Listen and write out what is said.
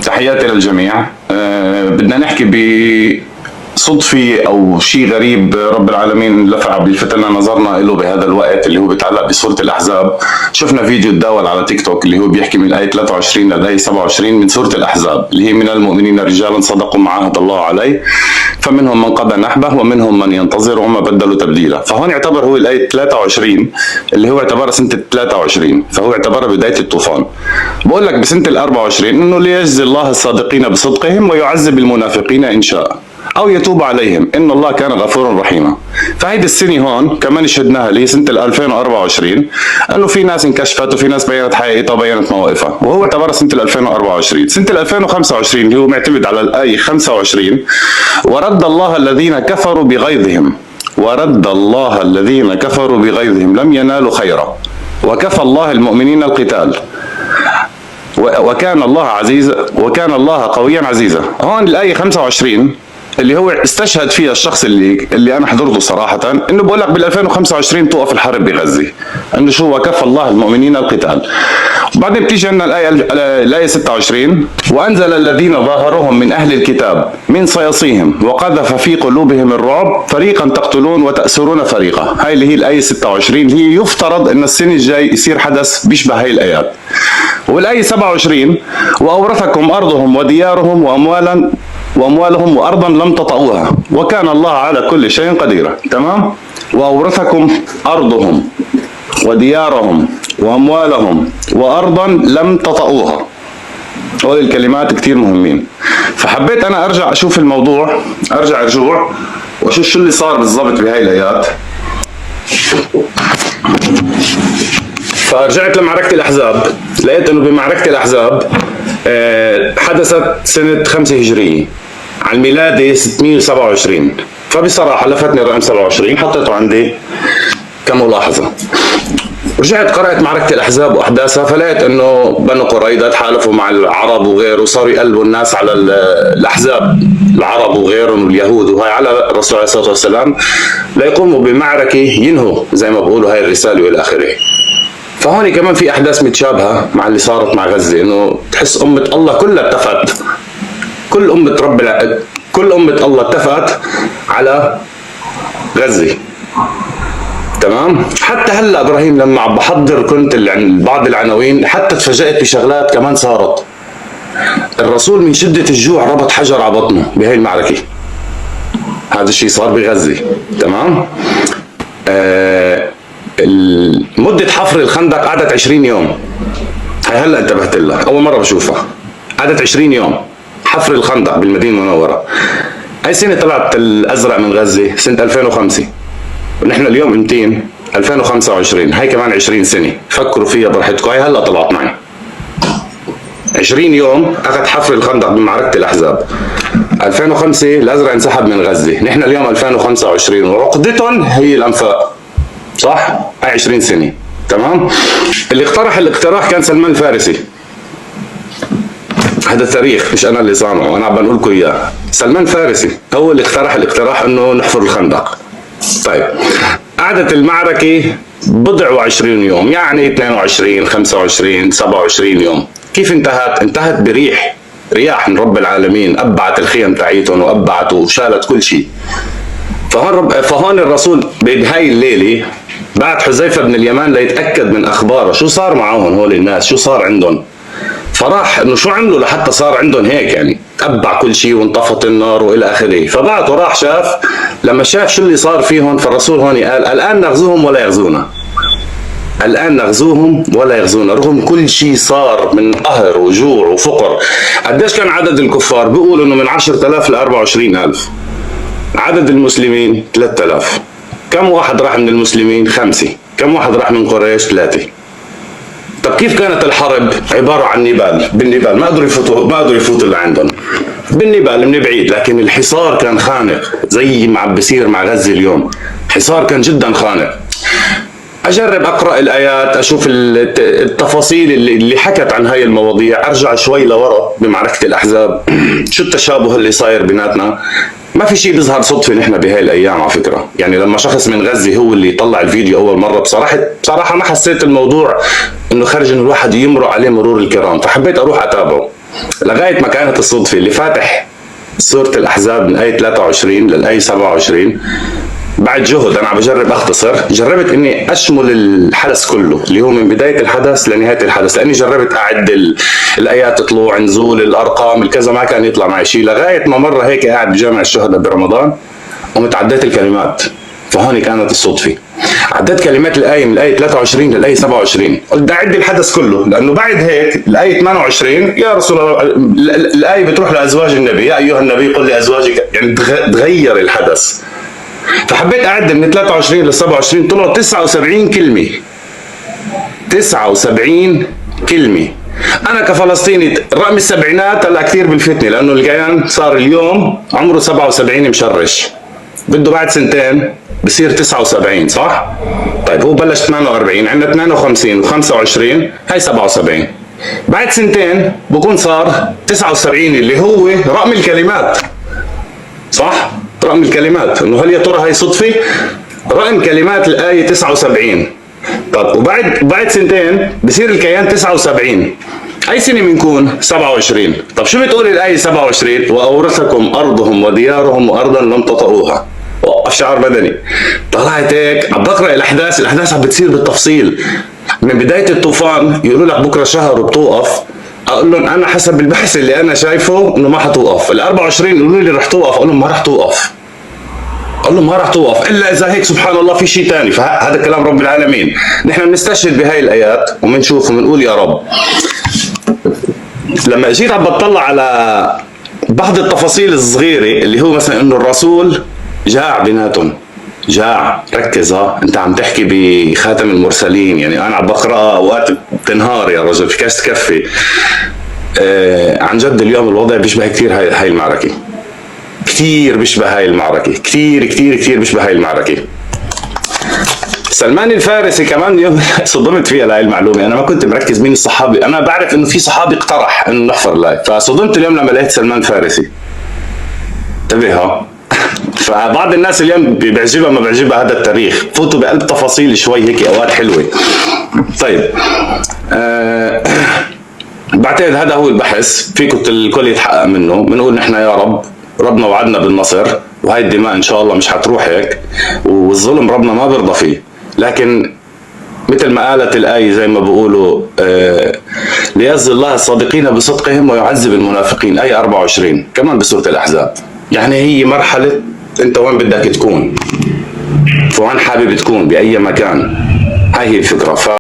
تحياتي للجميع. بدنا نحكي بصدفة أو شيء غريب رب العالمين لفع بيلفت لنا نظرنا له بهذا الوقت، اللي هو بيتعلق بسورة الأحزاب. شفنا فيديو تداول على تيك توك اللي هو بيحكي من الآية 23 للآية 27 من سورة الأحزاب، اللي هي من المؤمنين رجالا صدقوا ما عاهد الله عليه فمنهم من قضى نحبه ومنهم من ينتظر وما بدلوا تبديلا. فهون يعتبر هو الآية 23 اللي هو اعتبرها سنة 23، فهو اعتبرها بداية الطوفان. بقول لك بسنة 24 إنه ليجزي الله الصادقين بصدقهم ويعذب المنافقين إن شاء أو يتوب عليهم إن الله كان غفورا رحيما. فهيدي السنة هون كمان شهدناها لي سنة 2024 إنه في ناس انكشفت وفي ناس بينت حقيقتها وبينت مواقفها، وهو اعتبرها سنة 2024. سنة 2025 اللي هو معتمد على الآية 25 ورد الله الذين كفروا بغيظهم، ورد الله الذين كفروا بغيظهم لم ينالوا خيرا وكفى الله المؤمنين القتال وكان الله عزيزا وكان الله قويا عزيزا. هون الآية 25 اللي هو استشهد فيها الشخص اللي انا حضرته صراحه، انه بقول لك بال 2025 توقف الحرب بغزه، انه شو وكفى الله المؤمنين القتال. وبعدين بتيجي عندنا الايه 26 وانزل الذين ظاهرهم من اهل الكتاب من صياصيهم وقذف في قلوبهم الرعب فريقا تقتلون وتأسرون فريقا. هاي اللي هي الايه 26 اللي هي يفترض ان السنه الجاي يصير حدث بيشبه هاي الايات. والايه 27 واورثكم ارضهم وديارهم واموالهم وارضا لم تطئوها وكان الله على كل شيء قدير. تمام. واورثكم ارضهم وديارهم واموالهم وارضا لم تطئوها. هول الكلمات كتير مهمين. فحبيت انا ارجع اشوف الموضوع، ارجع رجوع واشوف شو اللي صار بالضبط بهاي الايات. فرجعت لمعركة الأحزاب، لقيت أنه بمعركة الأحزاب حدثت سنة 5 هجرية على الميلادي 627. فبصراحة لفتني الرقم 27 حطيته عندي كملاحظة. رجعت قرأت معركة الأحزاب وأحداثها، فلقيت أنه بنو قريظة تحالفوا مع العرب وغيره وصاروا يقلبوا الناس على الأحزاب، العرب وغيرهم واليهود وهي على الرسول عليه الصلاة والسلام ليقوموا بمعركة ينهوا زي ما بقولوا هاي الرسالة والى آخره. فهون كمان في احداث متشابهه مع اللي صارت مع غزه، انه تحس امه الله كلها اتفقت، كل امه الله اتفقت على غزه. تمام. حتى هلا ابراهيم لما عم بحضر كنت بعض العناوين حتى تفاجأت بشغلات كمان صارت. الرسول من شده الجوع ربط حجر على بطنه بهي المعركه. هذا الشيء صار بغزه. تمام. مدة حفر الخندق قعدت 20 يوم. هاي هلا انتبهت لها، أول مرة بشوفها. قعدت 20 يوم حفر الخندق بالمدينة المنورة. هاي سنة طلعت الأزرق من غزة سنة 2005 ونحن اليوم 2025. هاي كمان 20 سنة، فكروا فيها براحتكم. هاي هلا طلعت معي 20 يوم أخذ حفر الخندق بمعركة الأحزاب. 2005 الأزرق انسحب من غزة، نحن اليوم 2025 وعقدتهم هي الأنفاق. صح؟ هاي 20 سنة. تمام؟ اللي اقترح الاقتراح كان سلمان الفارسي. هذا تاريخ مش انا اللي صانعه، انا عم بقول لكم اياه. سلمان الفارسي هو اللي اقترح الاقتراح انه نحفر الخندق. طيب قعدت المعركة بضع و20 يوم، يعني 22 25 27 يوم. كيف انتهت؟ انتهت رياح من رب العالمين أبعت الخيم تاعيتهم وأبعت وشالت كل شيء. فهون الرسول بهاي الليلة بعت حذيفة بن اليمان ليتأكد من أخباره، شو صار معهم هول الناس، شو صار عندهم. فراح انه شو عملوا لحتى صار عندهم هيك، يعني تبع كل شيء وانطفت النار والى اخره. فبعت وراح شاف، لما شاف شو اللي صار فيهم فالرسول هون قال الان نغزوهم ولا يغزونا، الان نغزوهم ولا يغزونا، رغم كل شيء صار من قهر وجوع وفقر. قديش كان عدد الكفار؟ بيقولوا انه من 10,000 ل 24,000. عدد المسلمين 3000. كم واحد راح من المسلمين؟ 5. كم واحد راح من قريش؟ 3. طب كيف كانت الحرب؟ عبارة عن نبال، بالنبال ما قدروا يفوتوا اللي عندهم بالنبال من بعيد، لكن الحصار كان خانق زي ما عم بصير مع غزة اليوم. حصار كان جدا خانق. اجرب اقرا الايات، اشوف التفاصيل اللي حكت عن هاي المواضيع، ارجع شوي لورا بمعركة الاحزاب شو التشابه اللي صاير بيناتنا. ما في شيء بيظهر صدفة نحن بهاي الايام على فكرة. يعني لما شخص من غزة هو اللي يطلع الفيديو اول مرة، بصراحة ما حسيت الموضوع انه خرج انه الواحد يمرق عليه مرور الكرام، فحبيت اروح اتابعه. لغاية ما كانت الصدفة اللي فاتح سورة الأحزاب من آية 23 للآية 27. بعد جهد أنا عم بجرب أختصر، جربت إني أشمل الحدث كله اللي هو من بداية الحدث لنهاية الحدث، لأني جربت أعد الآيات، طلوع نزول، الأرقام، الكذا، ما كان يطلع معي شيء. لغاية ما مرة هيك قاعد بجامع الشهداء برمضان قمت عديت الكلمات، فهون كانت الصدفة. عديت كلمات الآية من الآية 23 للآية 27، قلت بدي أعد الحدث كله، لأنه بعد هيك الآية 28 يا رسول الله، الآية بتروح لأزواج النبي، يا أيها النبي قل لأزواجك، يعني تغير الحدث. فحبيت أعد من 23 ل 27، طلعوا 79 كلمة. 79 كلمة. أنا كفلسطيني رقم السبعينات هلا كثير بالفتنة، لأنه الكيان صار اليوم عمره 77 مشرش، بده بعد سنتين بصير 79 صح؟ طيب هو بلش 48، عندنا 52 و25 هاي 77. بعد سنتين بكون صار 79 اللي هو رقم الكلمات صح؟ رقم الكلمات، انه هل يا ترى هاي صدفة؟ رقم كلمات الآية 79. طب وبعد سنتين بصير الكيان 79. أي سنة بنكون؟ 27. طب شو بتقول الآية 27؟ وأورثكم أرضهم وديارهم وأرضا لم تطئوها. وقف شعار مدني. طلعت هيك عم بقرأ الأحداث عم بتصير بالتفصيل. من بداية الطوفان يقولوا لك بكرة شهر وبتوقف، اقول لهم انا حسب البحث اللي انا شايفه انه ما حتوقف. ال 24 يقولوا لي رح توقف، اقول لهم ما رح توقف. اقول لهم ما رح توقف الا اذا هيك سبحان الله في شيء ثاني. فهذا كلام رب العالمين. نحن بنستشهد بهاي الايات وبنشوف وبنقول يا رب. لما جيت عم بطلع على بعض التفاصيل الصغيره اللي هو مثلا انه الرسول جاع بيناتهم، جاع. ركز، انت عم تحكي بخاتم المرسلين، يعني انا عم بقرا اوقات بتنهار يا رجل، في كاس تكفي. عن جد اليوم الوضع بيشبه كثير هاي المعركه، كثير بيشبه هاي المعركه، كثير كثير كثير بيشبه هاي المعركه. سلمان الفارسي كمان اليوم صدمت فيها لهي المعلومه، انا ما كنت مركز مين الصحابي، انا بعرف انه في صحابي اقترح انه نحفر لايف، فصدمت اليوم لما لقيت سلمان فارسي. انتبه فبعض الناس اليوم بيعجبها ما بيعجبها هذا التاريخ، فوتوا بقلب تفاصيل شوي هيك اوقات حلوه. طيب بعتقد هذا هو البحث، فيكم الكل يتحقق منه. بنقول نحن يا رب، ربنا وعدنا بالنصر، وهي الدماء ان شاء الله مش حتروح هيك، والظلم ربنا ما بيرضى فيه. لكن مثل ما قالت الآية زي ما بيقولوا ليجزي الله الصادقين بصدقهم ويعذب المنافقين، آية 24 كمان بسورة الأحزاب. يعني هي مرحلة انت وين بدك تكون، وين حابب تكون بأي مكان، هاي هي الفكرة.